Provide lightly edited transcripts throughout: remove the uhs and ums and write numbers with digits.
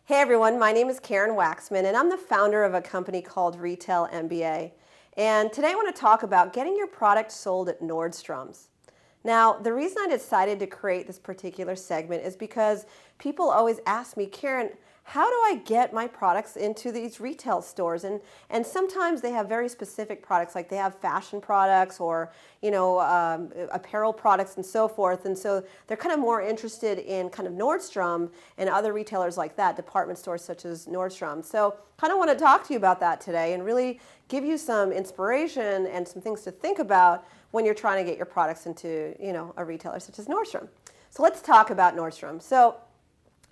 Hey everyone, my name is Karen Waksman and I'm the founder of a company called Retail MBA. And today I want to talk about getting your product sold at Nordstrom's. Now, the reason I decided to create this particular segment is because people always ask me, Karen, how do I get my products into these retail stores? And sometimes they have very specific products, like they have fashion products or apparel products and so forth. And so they're kind of more interested in kind of Nordstrom and other retailers like that, department stores such as Nordstrom. So kind of want to talk to you about that today and really give you some inspiration and some things to think about when you're trying to get your products into a retailer such as Nordstrom. So let's talk about Nordstrom. So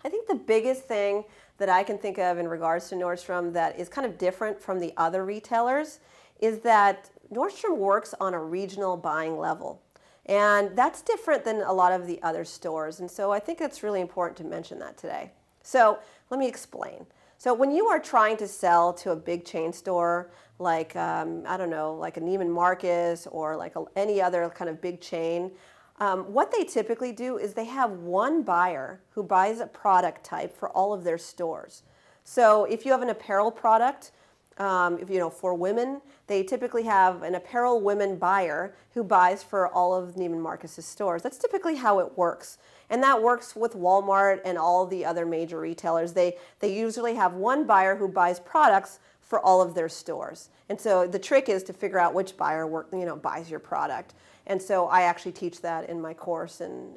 I think the biggest thing that I can think of in regards to Nordstrom that is kind of different from the other retailers is that Nordstrom works on a regional buying level. And that's different than a lot of the other stores. And so I think it's really important to mention that today. So let me explain. So when you are trying to sell to a big chain store like, I don't know, like a Neiman Marcus or like any other kind of big chain, what they typically do is they have one buyer who buys a product type for all of their stores. So if you have an apparel product, for women, they typically have an apparel women buyer who buys for all of Neiman Marcus's stores. That's typically how it works. And that works with Walmart and all the other major retailers. They usually have one buyer who buys products for all of their stores. And so the trick is to figure out which buyer buys your product. And so I actually teach that in my course and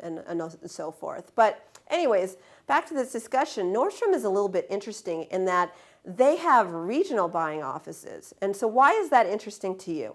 so forth. But anyways, back to this discussion, Nordstrom is a little bit interesting in that they have regional buying offices. And so why is that interesting to you?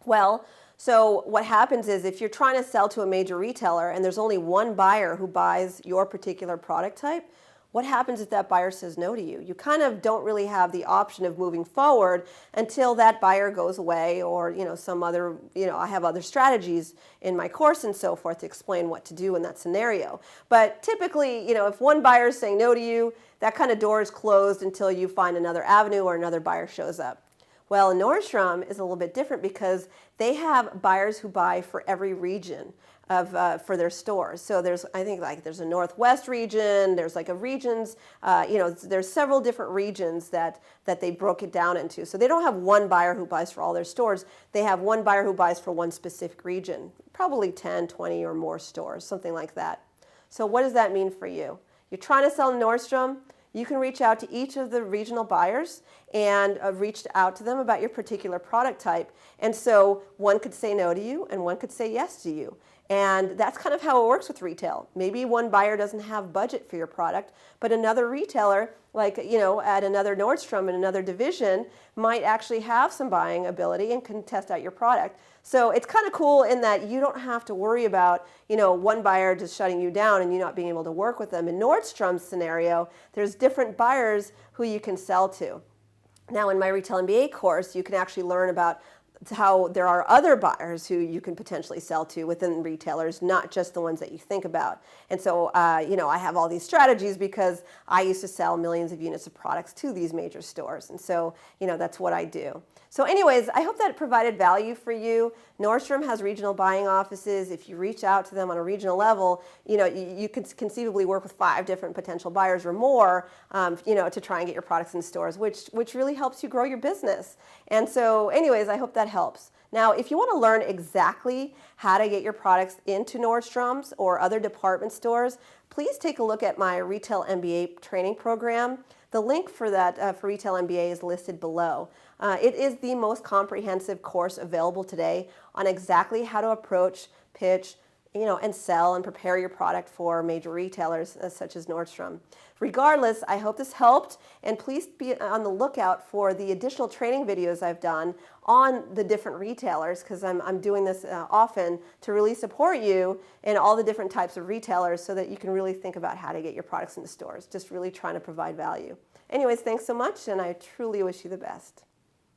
Well, so what happens is if you're trying to sell to a major retailer and there's only one buyer who buys your particular product type, what happens if that buyer says no to you? You kind of don't really have the option of moving forward until that buyer goes away or, some other, I have other strategies in my course and so forth to explain what to do in that scenario. But typically, if one buyer is saying no to you, that kind of door is closed until you find another avenue or another buyer shows up. Well, Nordstrom is a little bit different because they have buyers who buy for every region for their stores. So there's a Northwest region, there's like a regions, there's several different regions that they broke it down into. So they don't have one buyer who buys for all their stores. They have one buyer who buys for one specific region, probably 10, 20 or more stores, something like that. So what does that mean for you? You're trying to sell Nordstrom, you can reach out to each of the regional buyers and reach out to them about your particular product type. And so one could say no to you and one could say yes to you. And that's kind of how it works with retail. Maybe one buyer doesn't have budget for your product, but another retailer, like at another Nordstrom in another division, might actually have some buying ability and can test out your product. So it's kind of cool in that you don't have to worry about one buyer just shutting you down and you not being able to work with them. In Nordstrom's scenario, there's different buyers who you can sell to. Now in my Retail MBA course, you can actually learn about how there are other buyers who you can potentially sell to within retailers, not just the ones that you think about. And so, I have all these strategies because I used to sell millions of units of products to these major stores. And so, that's what I do. So anyways, I hope that provided value for you. Nordstrom has regional buying offices. If you reach out to them on a regional level, you could conceivably work with 5 different potential buyers or more, to try and get your products in stores, which really helps you grow your business. And so anyways, I hope that helps. Now, if you want to learn exactly how to get your products into Nordstrom's or other department stores, please take a look at my Retail MBA training program. The link for that for Retail MBA is listed below. It is the most comprehensive course available today on exactly how to approach, pitch, and sell and prepare your product for major retailers such as Nordstrom. Regardless, I hope this helped, and please be on the lookout for the additional training videos I've done on the different retailers, because I'm doing this often to really support you in all the different types of retailers so that you can really think about how to get your products into stores, just really trying to provide value. Anyways, thanks so much, and I truly wish you the best.